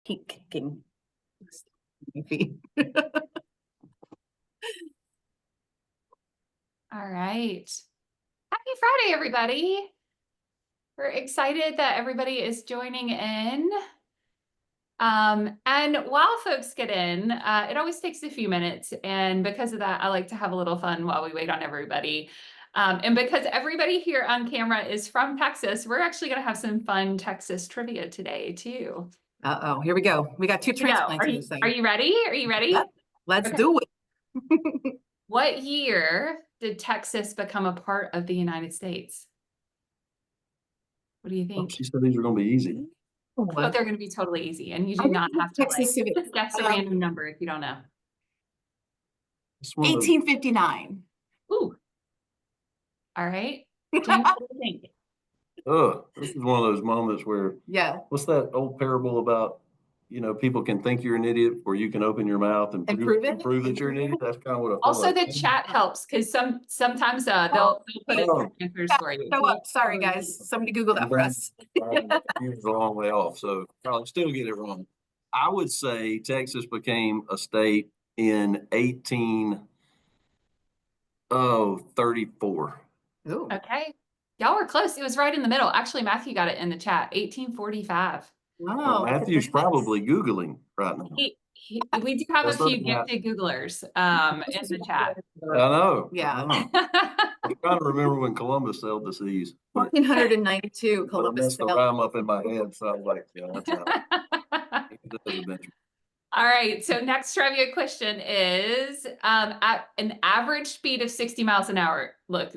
keep kicking. All right. Happy Friday, everybody. We're excited that everybody is joining in. And while folks get in, it always takes a few minutes. And because of that, I like to have a little fun while we wait on everybody. And because everybody here on camera is from Texas, we're actually going to have some fun Texas trivia today, too. Uh-oh, here we go. We got two transplants in this thing. Are you ready? Are you ready? Yeah, let's do it. What year did Texas become a part of the United States? What do you think? She said these are going to be easy. But they're going to be totally easy, and you do not have to Texas just guess a random number if you don't know. 1859. Ooh. All right. James, what do you think? This is one of those moments where, what's that old parable about, people can think you're an idiot or you can open your mouth and prove that you're an idiot. That's kind of what I feel Also, like. the chat helps because sometimes they'll put in answers for you. Sorry, guys. Somebody Google that for us. He was a long way off, so I'll still get it wrong. I would say Texas became a state in 1834. Ooh. Okay. Y'all were close. It was right in the middle. Actually, Matthew got it in the chat. 1845. Wow. Matthew's probably Googling right now. We do have a few gifted Googlers in the chat. I know. Yeah. I'm trying to remember when Columbus sailed the seas. 1492, Columbus That's the rhyme up in my head, so I was like, yeah, that's right. All right, so next trivia question is at an average speed of 60 miles an hour. Look,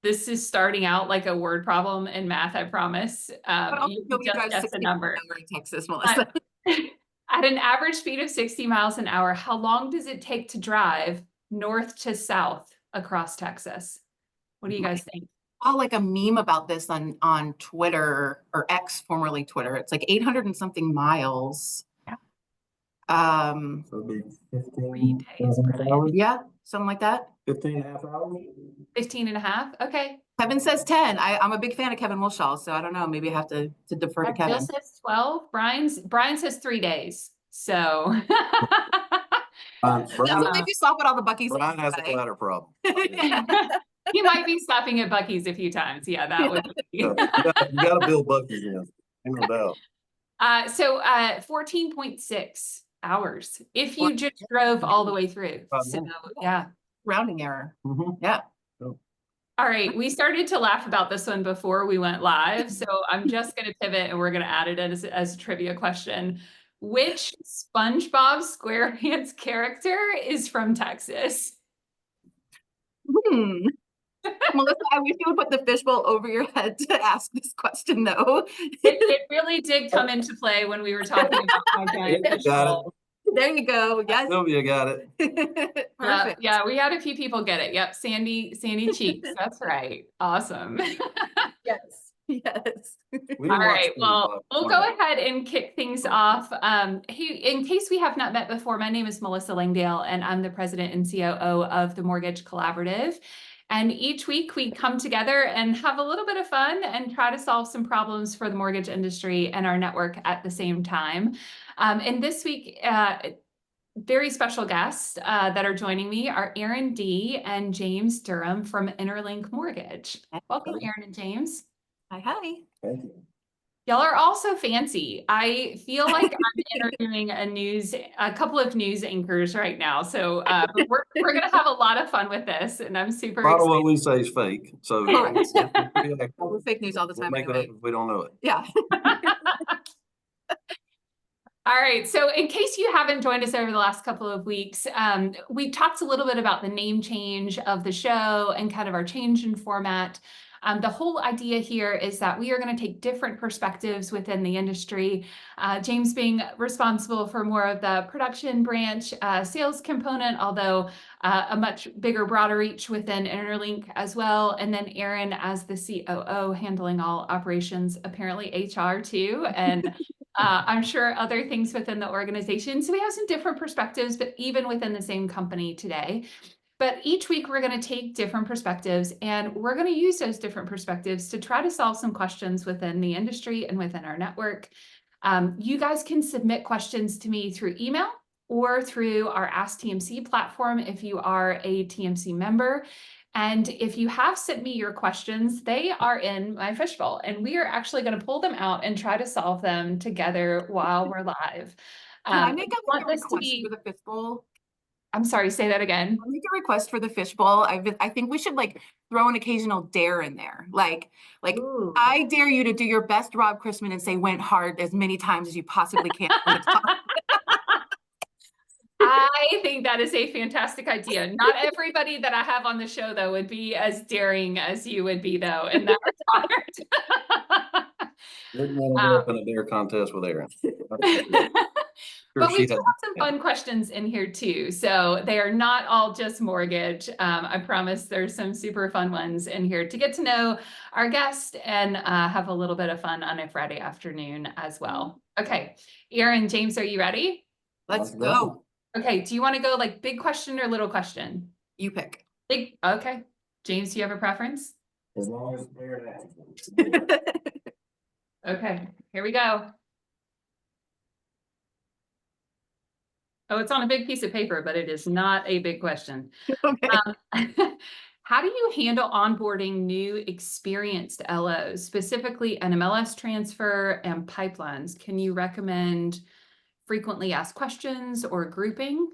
this is starting out like a word problem in math, I promise. You just guess the number. Texas, Melissa. At an average speed of 60 miles an hour, how long does it take to drive north to south across Texas? What do you guys think? Oh, like a meme about this on Twitter, or X, formerly Twitter. It's like 800 and something miles. So it'd be 15 hours. Yeah, something like that. 15 and a half hours. 15 and a half. Okay. Kevin says 10. I'm a big fan of Kevin Wilshaw, so I don't know. Maybe I have to defer to Kevin. Bill says 12. Brian says 3 days. So maybe stop at all the Buc-ee's. Brian has a bladder problem. He might be stopping at Buc-ee's a few times. Yeah, that would be. You got to build Buc-ee's in, no doubt. So 14.6 hours if you just drove all the way through. So yeah. Rounding error. Yeah. All right, we started to laugh about this one before we went live, so I'm just going to pivot and we're going to add it as a trivia question. Which SpongeBob SquarePants character is from Texas? Melissa, I wish you would put the fishbowl over your head to ask this question, though. It really did come into play when we were talking about my giant fishbowl. There you go. Yes. Sylvia got it. Perfect. Yeah, we had a few people get it. Yep, Sandy Cheeks. That's right. Awesome. Yes. All right. Well, we'll go ahead and kick things off. In case we have not met before, my name is Melissa Langdale, and I'm the president and COO of the Mortgage Collaborative. And each week we come together and have a little bit of fun and try to solve some problems for the mortgage industry and our network at the same time. And this week, very special guests that are joining me are Erin D. and James Durham from Interlink Mortgage. Welcome, Erin and James. Hi. Thank you. Y'all are also fancy. I feel like I'm interviewing a couple of news anchors right now. So we're going to have a lot of fun with this, and I'm super excited. A lot of what we say is fake. So we're fake news all the time. We'll make it up if we don't know it. Yeah. All right. So in case you haven't joined us over the last couple of weeks, we talked a little bit about the name change of the show and kind of our change in format. The whole idea here is that we are going to take different perspectives within the industry. James being responsible for more of the production branch, sales component, although a much bigger, broader reach within Interlink as well. And then Erin as the COO handling all operations, apparently HR too. And I'm sure other things within the organization. So we have some different perspectives, but even within the same company today. But each week we're going to take different perspectives, and we're going to use those different perspectives to try to solve some questions within the industry and within our network. You guys can submit questions to me through email or through our Ask TMC platform if you are a TMC member. And if you have sent me your questions, they are in my fishbowl, and we are actually going to pull them out and try to solve them together while we're live. Can I make a request for the fishbowl? I'm sorry, say that again. I'll make a request for the fishbowl. I think we should like throw an occasional dare in there. Like Ooh. I dare you to do your best Rob Christman and say went hard as many times as you possibly can. I think that is a fantastic idea. Not everybody that I have on the show, though, would be as daring as you would be, though, in that regard. We're going to go up in a dare contest with Erin. But we do have some fun questions in here too. So they are not all just mortgage. I promise there's some super fun ones in here to get to know our guest and have a little bit of fun on a Friday afternoon as well. Okay, Erin, James, are you ready? Let's go. Okay, do you want to go like big question or little question? You pick. Big, okay. James, do you have a preference? As long as they're Okay, here we go. Oh, it's on a big piece of paper, but it is not a big question. Okay. How do you handle onboarding new experienced LOs, specifically an MLS transfer and pipelines? Can you recommend frequently asked questions or grouping?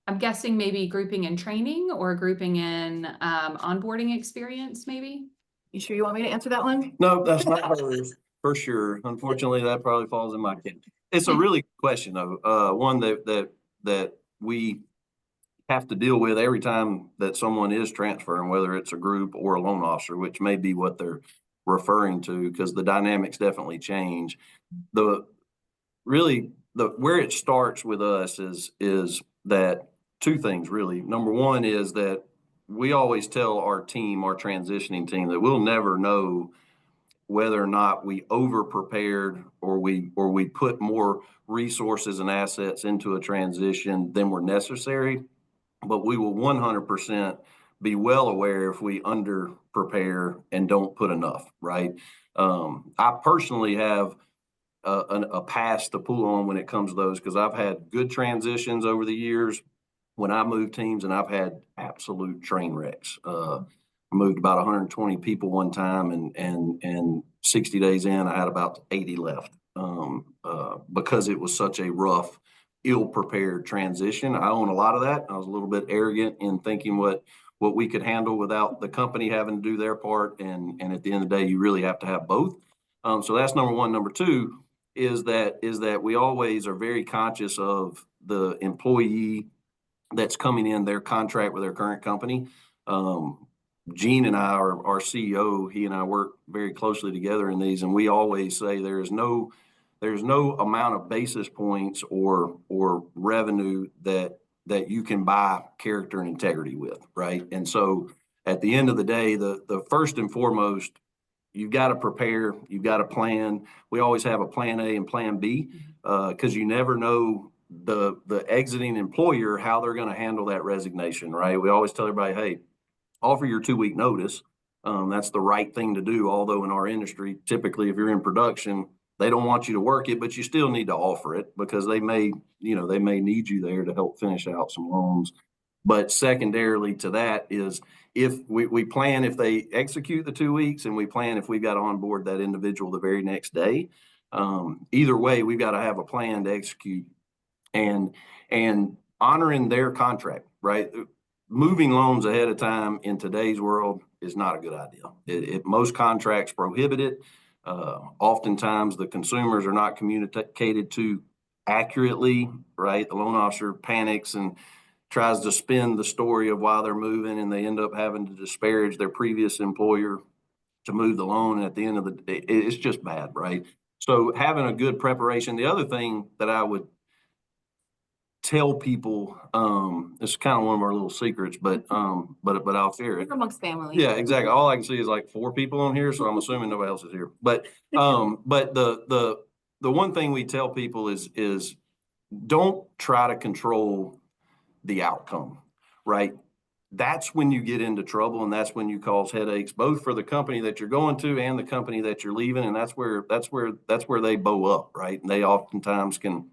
I'm guessing maybe grouping in training or grouping in onboarding experience, maybe? You sure you want me to answer that one? No, that's not hers, for sure. Unfortunately, that probably falls in my camp. It's a really good question, though. One that we have to deal with every time that someone is transferring, whether it's a group or a loan officer, which may be what they're referring to, because the dynamics definitely change. Where it starts with us is that two things really. Number one is that we always tell our team, our transitioning team, that we'll never know whether or not we over prepared or we put more resources and assets into a transition than were necessary, but we will 100% be well aware if we under prepare and don't put enough, right? I personally have a pass to pull on when it comes to those, because I've had good transitions over the years when I moved teams, and I've had absolute train wrecks. I moved about 120 people one time, and 60 days in, I had about 80 left because it was such a rough, ill-prepared transition. I own a lot of that. I was a little bit arrogant in thinking what we could handle without the company having to do their part, and at the end of the day, you really have to have both. So that's number one. Number two is that we always are very conscious of the employee that's coming in their contract with their current company. Gene and I, our CEO, he and I work very closely together in these, and we always say there's no amount of basis points or revenue that you can buy character and integrity with, right? And so at the end of the day, the first and foremost, you've got to prepare, you've got to plan. We always have a plan A and plan B, because you never know the exiting employer, how they're going to handle that resignation, right? We always tell everybody, hey, offer your 2-week notice. That's the right thing to do. Although in our industry, typically, if you're in production, they don't want you to work it, but you still need to offer it, because they may need you there to help finish out some loans. But secondarily to that is, if we plan if they execute the 2 weeks, and we plan if we've got to onboard that individual the very next day. Either way, we've got to have a plan to execute and honoring their contract, right? Moving loans ahead of time in today's world is not a good idea. Most contracts prohibit it. Oftentimes the consumers are not communicated to accurately, right? The loan officer panics and tries to spin the story of why they're moving, and they end up having to disparage their previous employer to move the loan. And at the end of the day, it's just bad, right? So having a good preparation. The other thing that I would tell people, it's kind of one of our little secrets, but I'll share it. Amongst family. Yeah, exactly. All I can see is like 4 people on here, so I'm assuming nobody else is here. But the one thing we tell people is don't try to control the outcome, right? that's when you get into trouble, and that's when you cause headaches, both for the company that you're going to and the company that you're leaving. And that's where they bow up, right? And they oftentimes can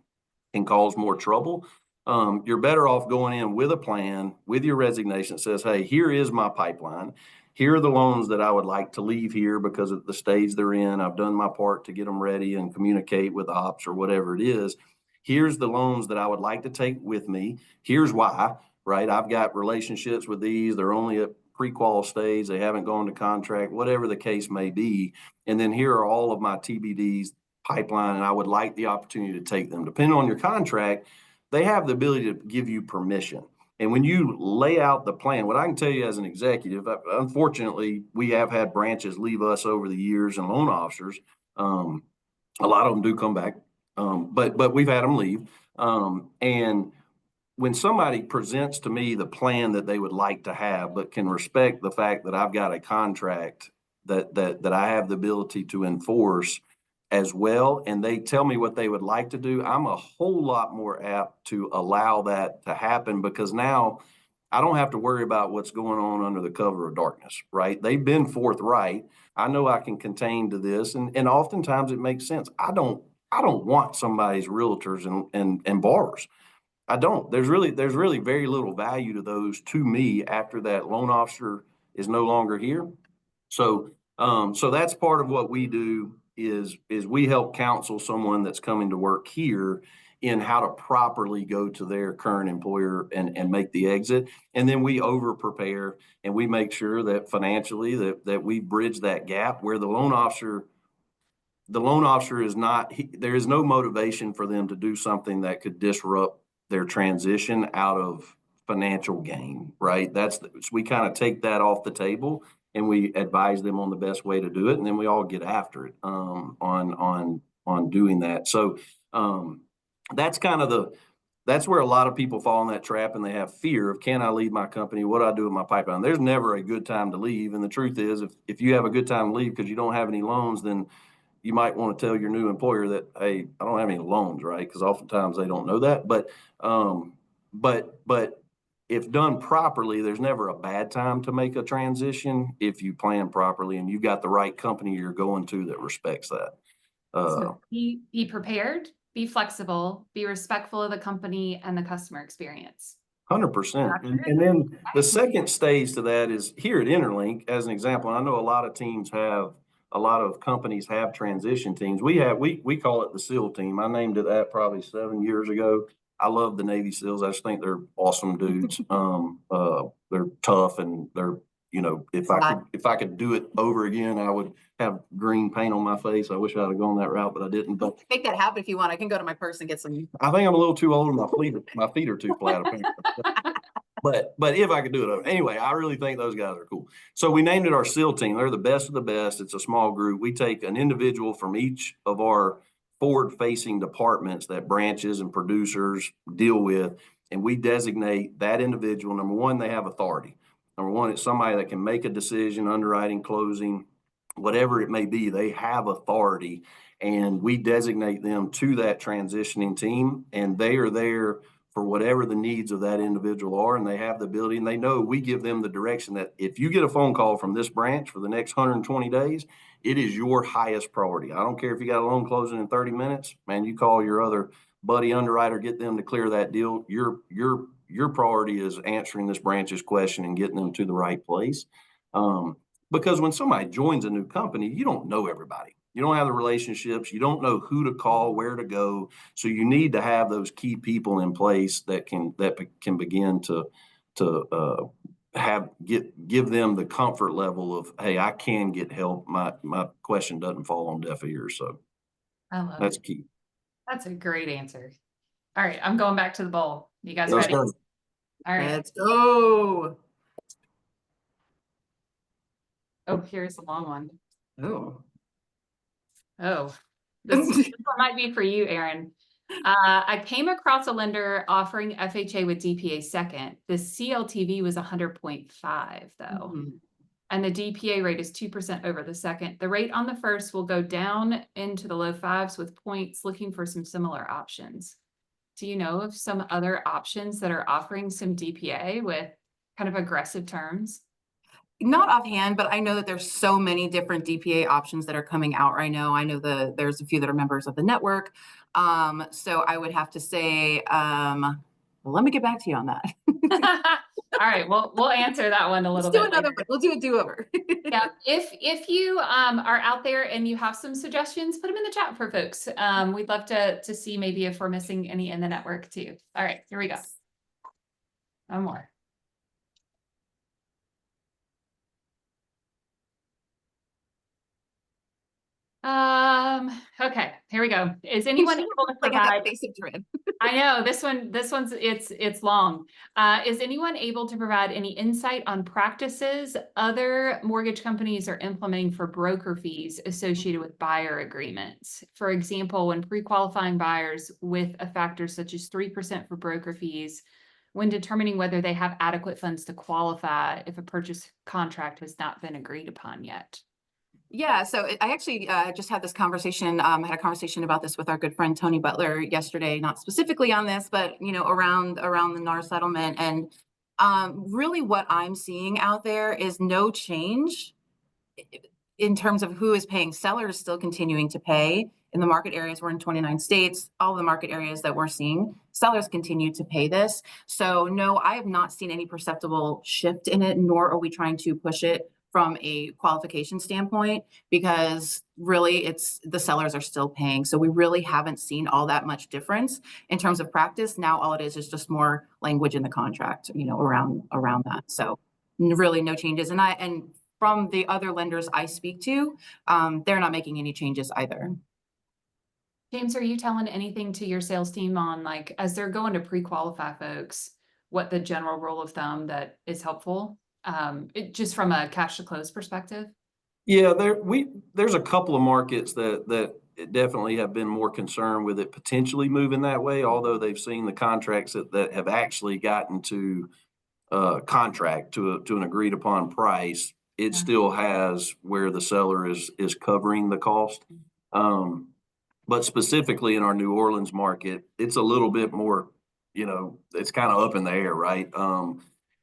cause more trouble. You're better off going in with a plan, with your resignation that says, hey, here is my pipeline. Here are the loans that I would like to leave here because of the stage they're in. I've done my part to get them ready and communicate with ops or whatever it is. Here's the loans that I would like to take with me. Here's why, right? I've got relationships with these. They're only at pre-qual stage. They haven't gone to contract, whatever the case may be. And then here are all of my TBDs pipeline, and I would like the opportunity to take them. Depending on your contract, they have the ability to give you permission. And when you lay out the plan, what I can tell you as an executive, unfortunately, we have had branches leave us over the years and loan officers. A lot of them do come back, but we've had them leave. And when somebody presents to me the plan that they would like to have, but can respect the fact that I've got a contract that I have the ability to enforce as well, and they tell me what they would like to do, I'm a whole lot more apt to allow that to happen, because now I don't have to worry about what's going on under the cover of darkness, right? They've been forthright. I know I can contain to this, and oftentimes it makes sense. I don't want somebody's realtors and borrowers. I don't. There's really very little value to those to me after that loan officer is no longer here. So so that's part of what we do is we help counsel someone that's coming to work here in how to properly go to their current employer and make the exit. And then we over prepare and we make sure that financially that we bridge that gap where the loan officer is not, there is no motivation for them to do something that could disrupt their transition out of financial gain, right? So we kind of take that off the table and we advise them on the best way to do it. And then we all get after it on doing that. So that's kind of that's where a lot of people fall in that trap, and they have fear of, can I leave my company? What do I do with my pipeline? There's never a good time to leave. And the truth is, if you have a good time to leave because you don't have any loans, then you might want to tell your new employer that, hey, I don't have any loans, right? Because oftentimes they don't know that. But if done properly, there's never a bad time to make a transition if you plan properly and you've got the right company you're going to that respects that. So be prepared, be flexible, be respectful of the company and the customer experience. 100%. And then the second stage to that is here at Interlink, as an example. I know a lot of companies have transition teams. We call it the SEAL team. I named it that probably 7 years ago. I love the Navy SEALs. I just think they're awesome dudes. They're tough, and they're, if I could do it over again, I would have green paint on my face. I wish I'd have gone that route, but I didn't. But make that happen if you want. I can go to my purse and get some. I think I'm a little too old and my feet are too flat apparently. But if I could do it anyway, I really think those guys are cool. So we named it our SEAL team. They're the best of the best. It's a small group. We take an individual from each of our forward-facing departments that branches and producers deal with, and we designate that individual. Number one, they have authority. Number one, it's somebody that can make a decision, underwriting, closing, whatever it may be. They have authority, and we designate them to that transitioning team, and they are there for whatever the needs of that individual are, and they have the ability, and they know we give them the direction that if you get a phone call from this branch for the next 120 days, it is your highest priority. I don't care if you got a loan closing in 30 minutes, man, you call your other buddy underwriter, get them to clear that deal. Your priority is answering this branch's question and getting them to the right place. Because when somebody joins a new company, you don't know everybody. You don't have the relationships. You don't know who to call, where to go. So you need to have those key people in place that can begin to give them the comfort level of, hey, I can get help. My question doesn't fall on deaf ears. So that's key. That's a great answer. All right, I'm going back to the bowl. You guys ready? All right, let's go. Oh, here's the long one. Oh, this one might be for you, Erin. I came across a lender offering FHA with DPA second. The CLTV was 100.5 though. And the DPA rate is 2% over the second. The rate on the first will go down into the low fives with points, looking for some similar options. Do you know of some other options that are offering some DPA with kind of aggressive terms? Not offhand, but I know that there's so many different DPA options that are coming out right now. I know there's a few that are members of the network. So I would have to say, well, let me get back to you on that. All right, we'll answer that one a little Let's do bit another later. one. We'll do a do-over. Yeah, if you are out there and you have some suggestions, put them in the chat for folks. We'd love to see maybe if we're missing any in the network too. All right, here we go. One more. Okay, here we go. Is anyone able to Like at that provide? face of dread. I know this one's it's long. Is anyone able to provide any insight on practices other mortgage companies are implementing for broker fees associated with buyer agreements? For example, when pre-qualifying buyers with a factor such as 3% for broker fees, when determining whether they have adequate funds to qualify if a purchase contract has not been agreed upon yet. Yeah, so I actually just had this conversation, had a conversation about this with our good friend Tony Butler yesterday, not specifically on this, but around the NAR settlement. And really what I'm seeing out there is no change in terms of who is paying. Sellers still continuing to pay in the market areas. We're in 29 states, all the market areas that we're seeing, sellers continue to pay this. So no, I have not seen any perceptible shift in it, nor are we trying to push it from a qualification standpoint, because really it's the sellers are still paying. So we really haven't seen all that much difference in terms of practice. Now all it is just more language in the contract, around that. So really no changes. And from the other lenders I speak to, they're not making any changes either. James, are you telling anything to your sales team on, like, as they're going to pre-qualify folks, what the general rule of thumb that is helpful? Just from a cash to close perspective? Yeah, there's a couple of markets that definitely have been more concerned with it potentially moving that way, although they've seen the contracts that have actually gotten to contract to an agreed upon price. It still has where the seller is covering the cost. But specifically in our New Orleans market, it's a little bit more, it's kind of up in the air, right?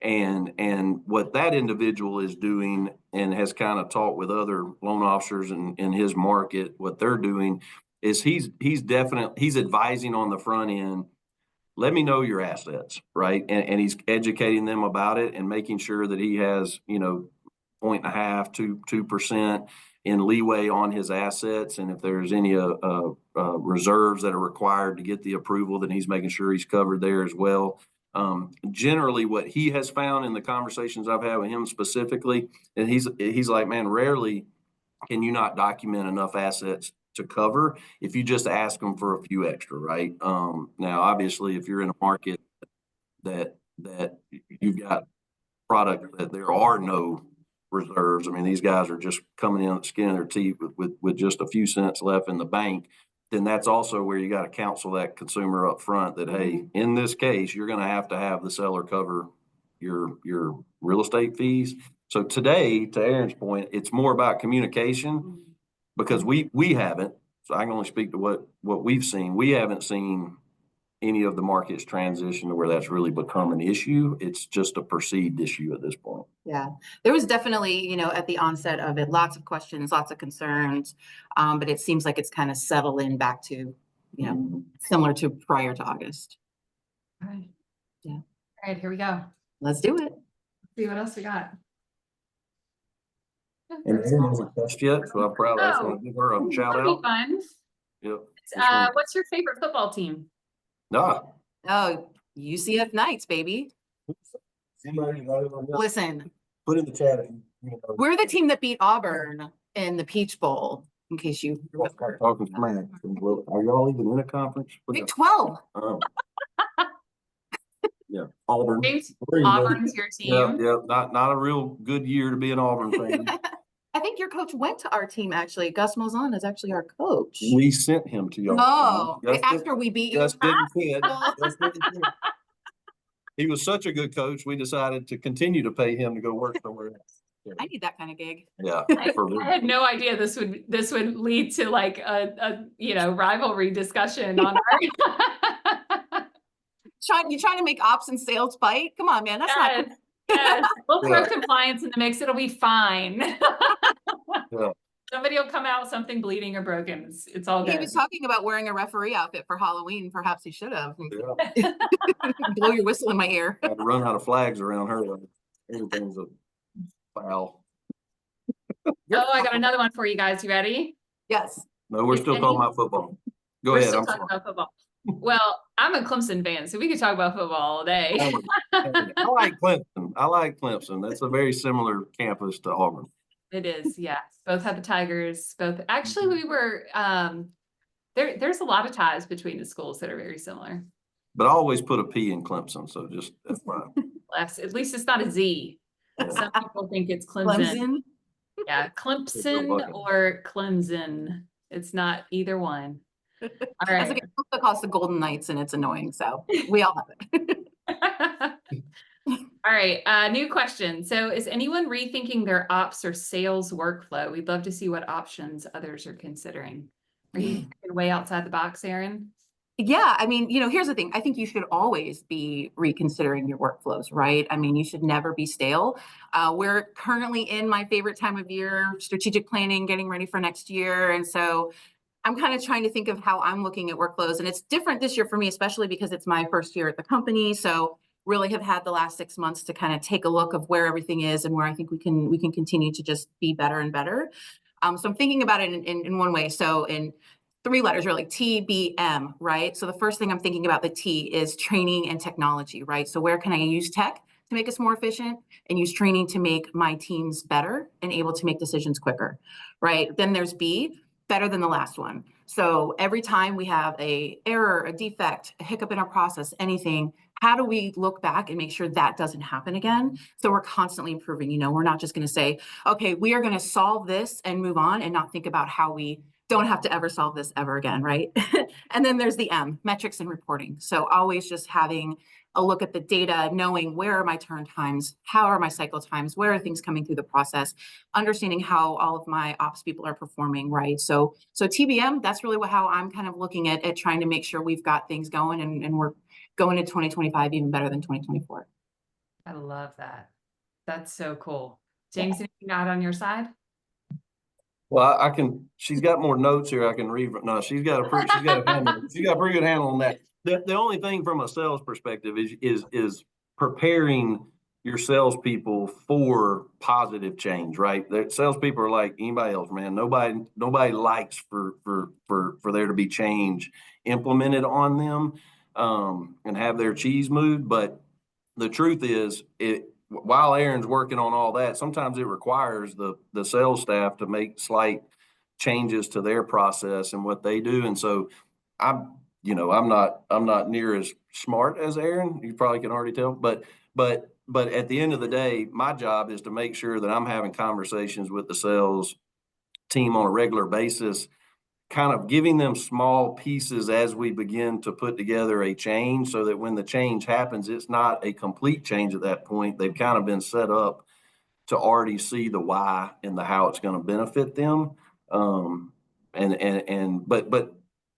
And what that individual is doing and has kind of talked with other loan officers in his market, what they're doing is he's advising on the front end. Let me know your assets, right? And he's educating them about it and making sure that he has, 0.5, 2% in leeway on his assets. And if there's any reserves that are required to get the approval, then he's making sure he's covered there as well. Generally what he has found in the conversations I've had with him specifically, and he's like, man, rarely can you not document enough assets to cover if you just ask them for a few extra, right? Now, obviously, if you're in a market that you've got product that there are no reserves, I mean, these guys are just coming in skin of their teeth with just a few cents left in the bank, then that's also where you got to counsel that consumer up front that, hey, in this case, you're going to have the seller cover your real estate fees. So today, to Erin's point, it's more about communication because we haven't, so I can only speak to what we've seen. We haven't seen any of the markets transition to where that's really become an issue. It's just a perceived issue at this point. Yeah, there was definitely, at the onset of it, lots of questions, lots of concerns, but it seems like it's kind of settled in back to, similar to prior to August. All right. Yeah. All right, here we go. Let's do it. Let's see what else we got. And Erin hasn't touched yet, so I'm proud. I just want to give her a shout That'd out. be fun. Yep. What's your favorite football team? No. Oh, UCF Knights, baby. Listen, Put in the chat. we're the team that beat Auburn in the Peach Bowl, in case you Talking smack. Are y'all even in a conference? Big 12. Oh. Yeah, Auburn. James, Auburn's your team. Yeah. Not a real good year to be an Auburn fan. I think your coach went to our team, actually. Gus Malzahn is actually our coach. We sent him to y'all. No, after we beat you. Gus didn't fit. He was such a good coach, we decided to continue to pay him to go work somewhere else. Yeah. I need that kind of gig. Yeah. I had no idea this would lead to like a rivalry discussion on our You're trying to make ops and sales fight? Come on, man. That's not. Yes, we'll throw Yeah. compliance in the mix. It'll be fine. Yeah. Somebody will come out with something bleeding or broken. It's all He good. was talking about wearing a referee outfit for Halloween. Perhaps he should have. Yeah. Blow your whistle in my ear. Had to run out of flags around her. Everything's a foul. Oh, I got another one for you guys. You ready? Yes. No, we're Is still any- talking about football. Go We're ahead. still I'm talking sorry. about football. Well, I'm a Clemson fan, so we could talk about football all day. I like Clemson. I like Clemson. That's a very similar campus to Auburn. It is, yes. Both have the Tigers. Both actually we were there's a lot of ties between the schools that are very similar. But I always put a P in Clemson, so just FYI. At least it's not a Z. Yeah. Some people think it's Clemson. Clemson. Yeah, Clemson or Clemson. It's not either one. All That's right. like it costs the Golden Knights, and it's annoying. So we all have it. All right, new question. So is anyone rethinking their ops or sales workflow? We'd love to see what options others are considering. Are you thinking way outside the box, Erin? Yeah, I mean, here's the thing. I think you should always be reconsidering your workflows, right? I mean, you should never be stale. We're currently in my favorite time of year, strategic planning, getting ready for next year. And so I'm kind of trying to think of how I'm looking at workflows. And it's different this year for me, especially because it's my first year at the company. So really have had the last 6 months to kind of take a look of where everything is and where I think we can continue to just be better and better. So I'm thinking about it in one way. So in 3 letters, really, TBM, right? So the first thing I'm thinking about the T is training and technology, right? So where can I use tech to make us more efficient and use training to make my teams better and able to make decisions quicker, right? Then there's B, better than the last one. So every time we have a error, a defect, a hiccup in our process, anything, how do we look back and make sure that doesn't happen again? So we're constantly improving. We're not just going to say, okay, we are going to solve this and move on and not think about how we don't have to ever solve this ever again, right? And then there's the M, metrics and reporting. So always just having a look at the data, knowing where are my turn times, how are my cycle times, where are things coming through the process, understanding how all of my ops people are performing, right? So TBM, that's really how I'm kind of looking at trying to make sure we've got things going and we're going to 2025 even better than 2024. I love that. That's so cool. James, anything out on your side? Well, I can. She's got more notes here. I can read. No, she's got a pretty good handle on that. The only thing from a sales perspective is preparing your salespeople for positive change, right? The salespeople are like anybody else, man. Nobody likes for there to be change implemented on them, and have their cheese moved. But the truth is, while Erin's working on all that, sometimes it requires the sales staff to make slight changes to their process and what they do. And so I'm not near as smart as Erin. You probably can already tell, but at the end of the day, my job is to make sure that I'm having conversations with the sales team on a regular basis, kind of giving them small pieces as we begin to put together a change so that when the change happens, it's not a complete change at that point. They've kind of been set up to already see the why and the how it's going to benefit them. But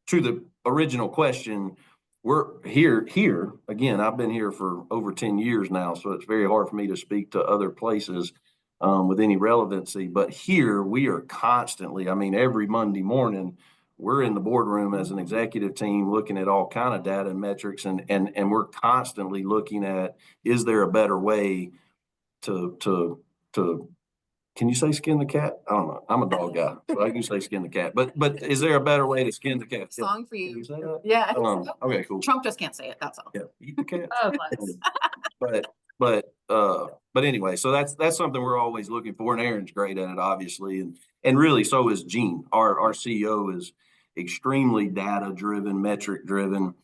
to the original question, we're here again. I've been here for over 10 years now, so it's very hard for me to speak to other places with any relevancy. But here we are constantly, I mean, every Monday morning, we're in the boardroom as an executive team looking at all kind of data and metrics, and we're constantly looking at, is there a better way to can you say skin the cat? I don't know. I'm a dog guy, so I can say skin the cat. But is there a better way to skin the cat? Song for Can you. you say that? Yeah. Okay, cool. Trump just can't say it. That's all. Yeah, eat the cat. Oh, bless. But anyway, so that's something we're always looking for, and Erin's great at it, obviously, and really so is Gene. Our CEO is extremely data driven, metric driven.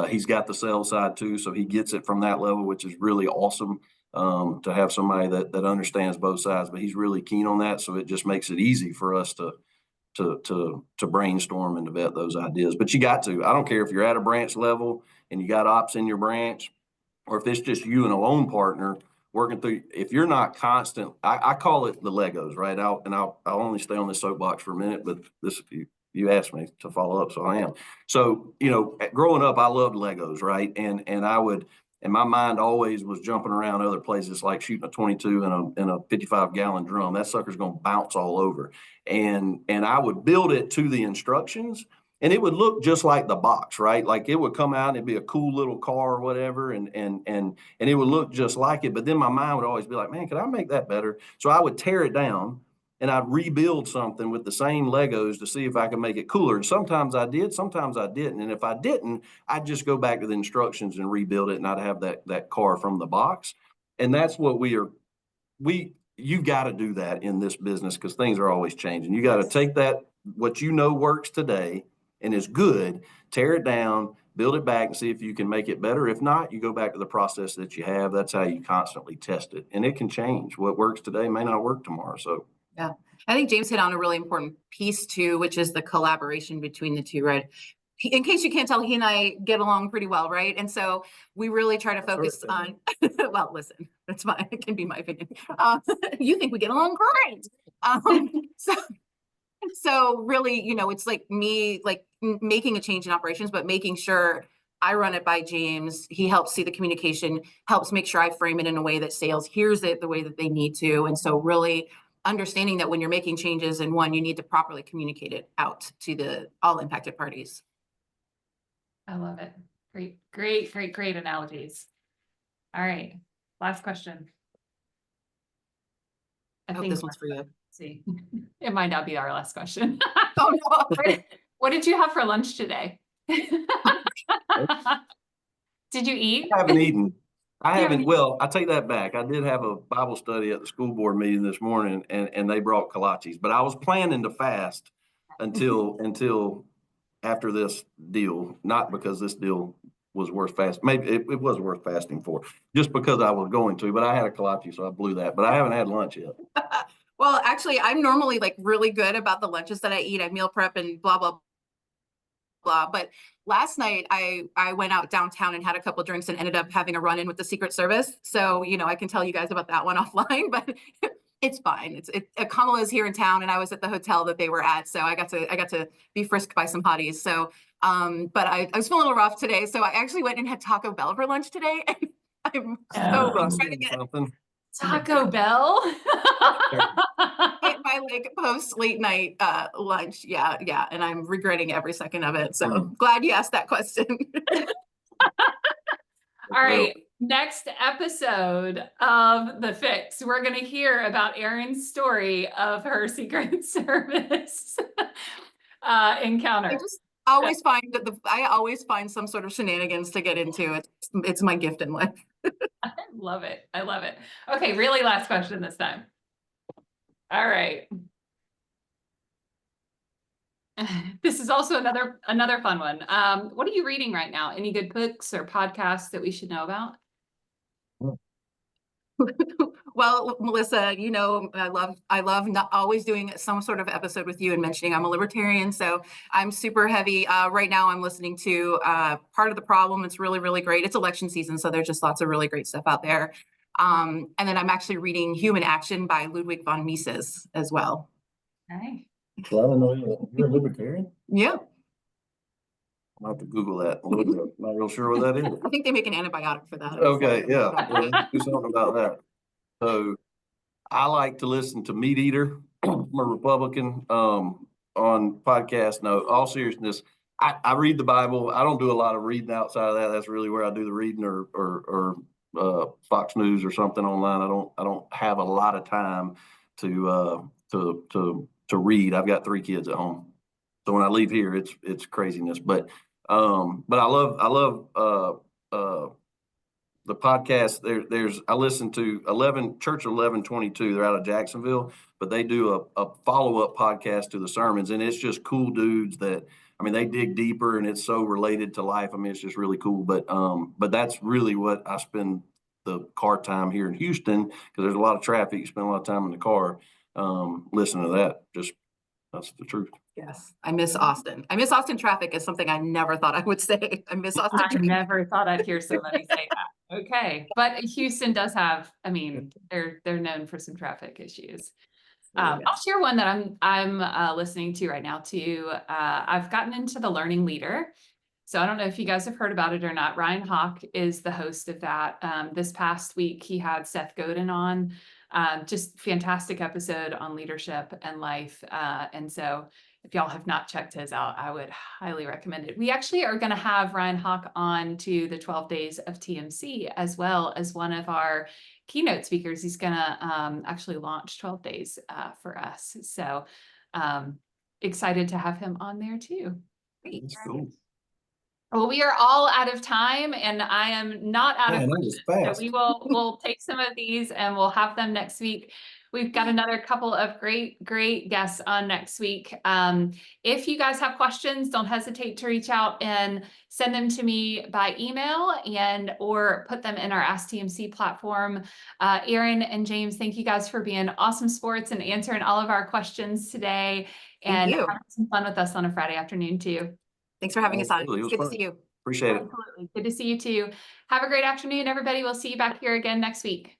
He's got the sales side too, so he gets it from that level, which is really awesome. To have somebody that understands both sides, but he's really keen on that, so it just makes it easy for us to brainstorm and to vet those ideas. But you got to. I don't care if you're at a branch level and you got ops in your branch, or if it's just you and a loan partner working through. If you're not constant, I call it the Legos, right? I'll only stay on this soapbox for a minute, but this you asked me to follow up, so I am. So growing up, I loved Legos, right? And I would. And my mind always was jumping around other places, like shooting a 22 in a 55-gallon drum. That sucker's going to bounce all over. And I would build it to the instructions, and it would look just like the box, right? Like it would come out and it'd be a cool little car or whatever, and it would look just like it. But then my mind would always be like, man, could I make that better? So I would tear it down and I'd rebuild something with the same Legos to see if I could make it cooler. And sometimes I did, sometimes I didn't. And if I didn't, I'd just go back to the instructions and rebuild it, and I'd have that car from the box. And that's what you got to do that in this business, because things are always changing. You got to take that, what you know works today and is good, tear it down, build it back, and see if you can make it better. If not, you go back to the process that you have. That's how you constantly test it. And it can change. What works today may not work tomorrow. So Yeah. I think James hit on a really important piece too, which is the collaboration between the two, right? In case you can't tell, he and I get along pretty well, right? And so we really try to focus on, well, listen, that's fine. It can be my opinion. You think we get along great. So really, it's like me, like making a change in operations, but making sure I run it by James. He helps see the communication, helps make sure I frame it in a way that sales hears it the way that they need to. And so really understanding that when you're making changes in one, you need to properly communicate it out to all impacted parties. I love it. Great analogies. All right. Last question. I hope this one's for you. See, it might not be our last question. Oh no. What did you have for lunch today? Did you eat? I haven't eaten. I haven't. Well, I take that back. I did have a Bible study at the school board meeting this morning, and they brought kolaches, but I was planning to fast until after this deal, not because this deal was worth fasting. Maybe it was worth fasting for, just because I was going to, but I had a kolache, so I blew that, but I haven't had lunch yet. Well, actually, I'm normally like really good about the lunches that I eat. I meal prep and blah, blah, blah. But last night I went out downtown and had a couple drinks and ended up having a run-in with the Secret Service. So, I can tell you guys about that one offline, but it's fine. Kamala is here in town, and I was at the hotel that they were at. So I got to be frisked by some hotties. So, but I was feeling a little rough today. So I actually went and had Taco Bell for lunch today. I'm so trying to get something. Taco Bell. Get my post late night lunch. Yeah. And I'm regretting every second of it. So glad you asked that question. All right. Next episode of The Fix, we're going to hear about Erin's story of her Secret Service encounter. I just always find that I always find some sort of shenanigans to get into. It's my gift in life. I love it. Okay, really last question this time. All right. This is also another fun one. What are you reading right now? Any good books or podcasts that we should know about? Well, Melissa, I love not always doing some sort of episode with you and mentioning I'm a libertarian. So I'm super heavy. Right now I'm listening to Part of the Problem. It's really, really great. It's election season, so there's just lots of really great stuff out there. And then I'm actually reading Human Action by Ludwig von Mises as well. Okay. Well, I don't know. You're a libertarian? Yeah. I'll have to Google that. I'm not real sure what that is. I think they make an antibiotic for that. Okay, yeah. Well, let's do something about that. So I like to listen to Meat Eater. I'm a Republican on podcast. No, all seriousness, I read the Bible. I don't do a lot of reading outside of that. That's really where I do the reading, or Fox News or something online. I don't have a lot of time to read. I've got 3 kids at home, so when I leave here, it's craziness. But I love the podcast. I listen to Church 1122. They're out of Jacksonville, but they do a follow-up podcast to the sermons, and it's just cool dudes that, they dig deeper, and it's so related to life. It's just really cool. But that's really what I spend the car time here in Houston, because there's a lot of traffic. You spend a lot of time in the car listening to that. That's the truth. Yes, I miss Austin. I miss Austin traffic is something I never thought I would say. I miss Austin traffic. I never thought I'd hear somebody say that. Okay, but Houston does have. They're known for some traffic issues. I'll share one that I'm listening to right now too. I've gotten into the Learning Leader. So I don't know if you guys have heard about it or not. Ryan Hawk is the host of that. This past week, he had Seth Godin on. Just fantastic episode on leadership and life. And so if y'all have not checked his out, I would highly recommend it. We actually are going to have Ryan Hawk on to the 12 Days of TMC as well as one of our keynote speakers. He's going to actually launch 12 Days for us. So excited to have him on there too. Great. That's cool. Well, we are all out of time, and I am not out Man, of that was questions. fast. So we'll take some of these and we'll have them next week. We've got another couple of great guests on next week. If you guys have questions, don't hesitate to reach out and send them to me by email or put them in our Ask TMC platform. Erin and James, thank you guys for being awesome sports and answering all of our questions today. Thank you. Having some fun with us on a Friday afternoon too. Thanks for having us on. Absolutely. It was It's good fun. to see you. Appreciate it. Absolutely. Good to see you too. Have a great afternoon, everybody. We'll see you back here again next week.